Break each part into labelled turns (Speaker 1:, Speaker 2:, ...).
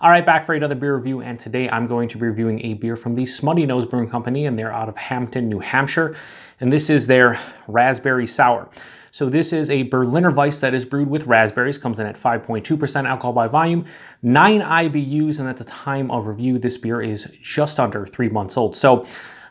Speaker 1: All right, back for another beer review, and today I'm going to be reviewing a beer from the Smuttynose Brewing Company, and they're out of Hampton, New Hampshire, and this is their Raspberry Sour. So this is a Berliner Weisse that is brewed with raspberries, comes in at 5.2% alcohol by volume, 9 IBUs, and at the time of review, this beer is just under 3 months old. So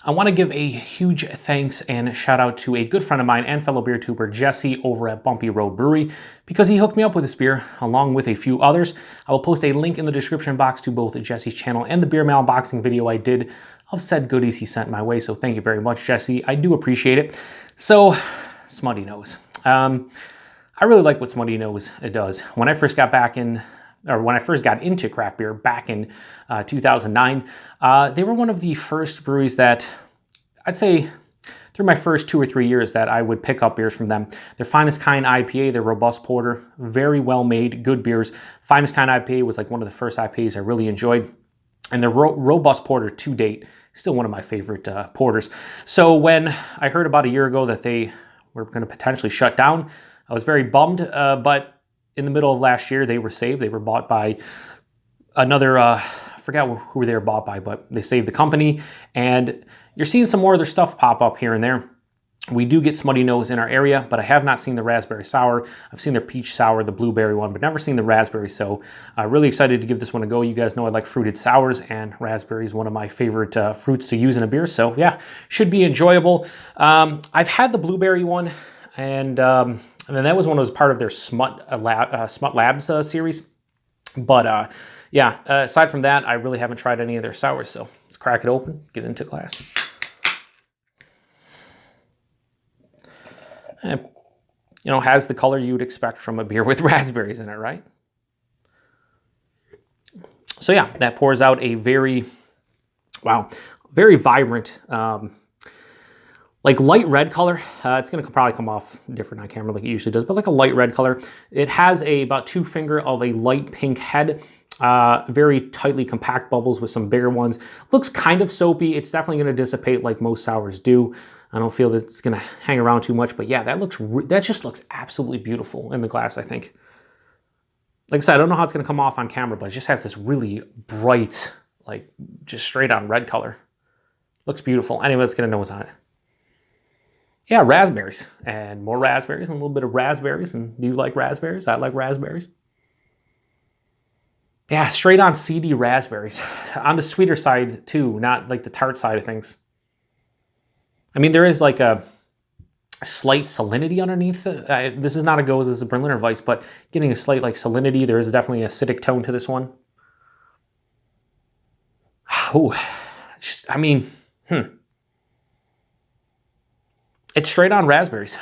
Speaker 1: I want to give a huge thanks and shout out to a good friend of mine and fellow beer tuber, Jesse, over at Bumpy Road Brewery, because he hooked me up with this beer along with a few others. I will post a link in the description box to both Jesse's channel and the beer mail unboxing video I did of said goodies he sent my way. So thank you very much, Jesse. I do appreciate it. So, Smuttynose. I really like what Smuttynose does. When I first got into craft beer back in 2009, they were one of the first breweries that I'd say through my first 2 or 3 years that I would pick up beers from them. Their Finest Kind IPA, their Robust Porter, very well made, good beers. Finest Kind IPA was like one of the first IPAs I really enjoyed. And the Robust Porter to date, still one of my favorite porters. So when I heard about a year ago that they were going to potentially shut down, I was very bummed, but in the middle of last year, they were saved. They were bought by another, I forgot who they were bought by, but they saved the company. And you're seeing some more of their stuff pop up here and there. We do get Smuttynose in our area, but I have not seen the raspberry sour. I've seen their peach sour, the blueberry one, but never seen the raspberry. So really excited to give this one a go. You guys know I like fruited sours, and raspberry is one of my favorite fruits to use in a beer. So yeah, should be enjoyable. I've had the blueberry one, and then that was when it was part of their Smut Labs series. But yeah, aside from that, I really haven't tried any of their sours. So let's crack it open, get into glass. And, you know, has the color you would expect from a beer with raspberries in it, right? So yeah, that pours out a very, wow, very vibrant, like light red color. It's going to probably come off different on camera like it usually does, but like a light red color. It has about 2 finger of a light pink head. Very tightly compact bubbles with some bigger ones. Looks kind of soapy. It's definitely going to dissipate like most sours do. I don't feel that it's going to hang around too much, but yeah, that just looks absolutely beautiful in the glass, I think. Like I said, I don't know how it's going to come off on camera, but it just has this really bright, like just straight on red color. Looks beautiful. Anyway, let's get a nose on it. Yeah, raspberries, and more raspberries, and a little bit of raspberries. And do you like raspberries? I like raspberries. Yeah, straight on seedy raspberries. On the sweeter side too, not like the tart side of things. I mean, there is like a slight salinity underneath. This is not a Goes, this is a Berliner Weisse, but getting a slight like salinity. There is definitely an acidic tone to this one. Oh, I mean, It's straight on raspberries.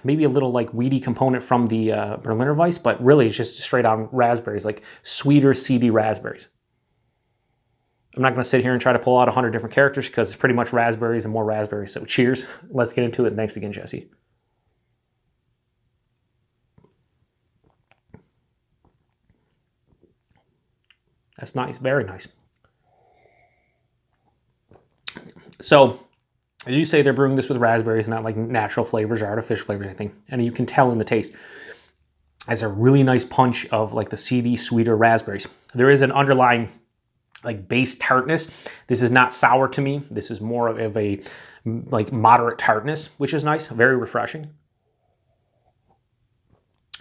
Speaker 1: Maybe a little like weedy component from the Berliner Weisse, but really it's just straight on raspberries, like sweeter, seedy raspberries. I'm not going to sit here and try to pull out 100 different characters because it's pretty much raspberries and more raspberries. So cheers. Let's get into it. And thanks again, Jesse. That's nice. Very nice. So you say they're brewing this with raspberries, not like natural flavors or artificial flavors or anything. And you can tell in the taste. Has a really nice punch of like the seedy, sweeter raspberries. There is an underlying like base tartness. This is not sour to me. This is more of a like moderate tartness, which is nice, very refreshing.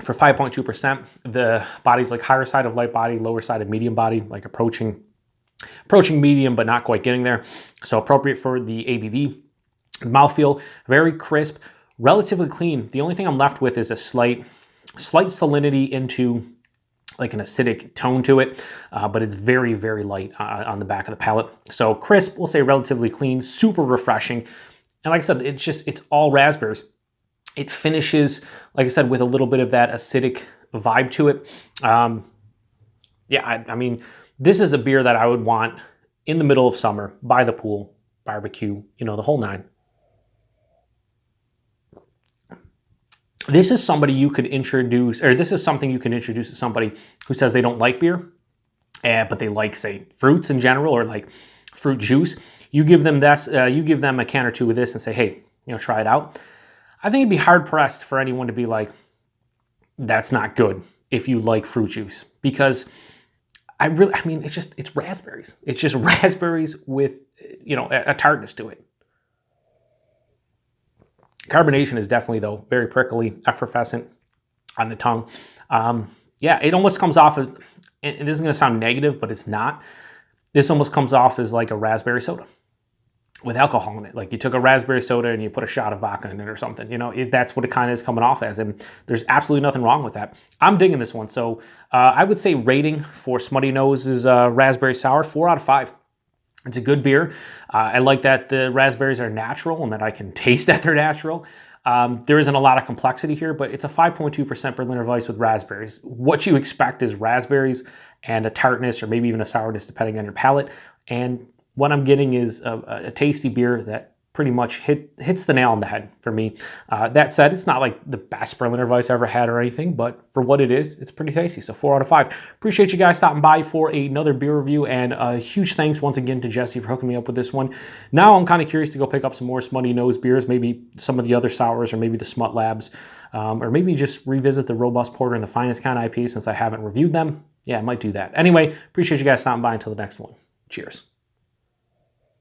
Speaker 1: For 5.2%, the body's like higher side of light body, lower side of medium body, like approaching medium, but not quite getting there. So appropriate for the ABV. Mouthfeel, very crisp, relatively clean. The only thing I'm left with is a slight salinity into like an acidic tone to it, but it's very, very light on the back of the palate. So crisp, we'll say relatively clean, super refreshing. And like I said, it's all raspberries. It finishes, like I said, with a little bit of that acidic vibe to it. Yeah, I mean, this is a beer that I would want in the middle of summer, by the pool, barbecue, you know, the whole nine. This is somebody you could introduce, or this is something you can introduce to somebody who says they don't like beer, but they like, say, fruits in general or like fruit juice. You give them this, you give them a can or two of this and say, hey, you know, try it out. I think it'd be hard pressed for anyone to be like, that's not good if you like fruit juice, because I mean, it's raspberries. It's just raspberries with, you know, a tartness to it. Carbonation is definitely, though, very prickly, effervescent on the tongue. Yeah, it almost comes off as, it isn't going to sound negative, but it's not. This almost comes off as like a raspberry soda with alcohol in it. Like you took a raspberry soda and you put a shot of vodka in it or something. You know, that's what it kind of is coming off as. And there's absolutely nothing wrong with that. I'm digging this one. So I would say rating for Smuttynose raspberry sour, 4 out of 5. It's a good beer. I like that the raspberries are natural and that I can taste that they're natural. There isn't a lot of complexity here, but it's a 5.2% Berliner Weisse with raspberries. What you expect is raspberries and a tartness or maybe even a sourness depending on your palate. And what I'm getting is a tasty beer that pretty much hits the nail on the head for me. That said, it's not like the best Berliner Weisse I ever had or anything, but for what it is, it's pretty tasty. So 4 out of 5. Appreciate you guys stopping by for another beer review, and a huge thanks once again to Jesse for hooking me up with this one. Now I'm kind of curious to go pick up some more Smuttynose beers, maybe some of the other sours, or maybe the Smut Labs, or maybe just revisit the Robust Porter and the Finest Kind IPA since I haven't reviewed them. Yeah, I might do that. Anyway, appreciate you guys stopping by. Until the next one. Cheers.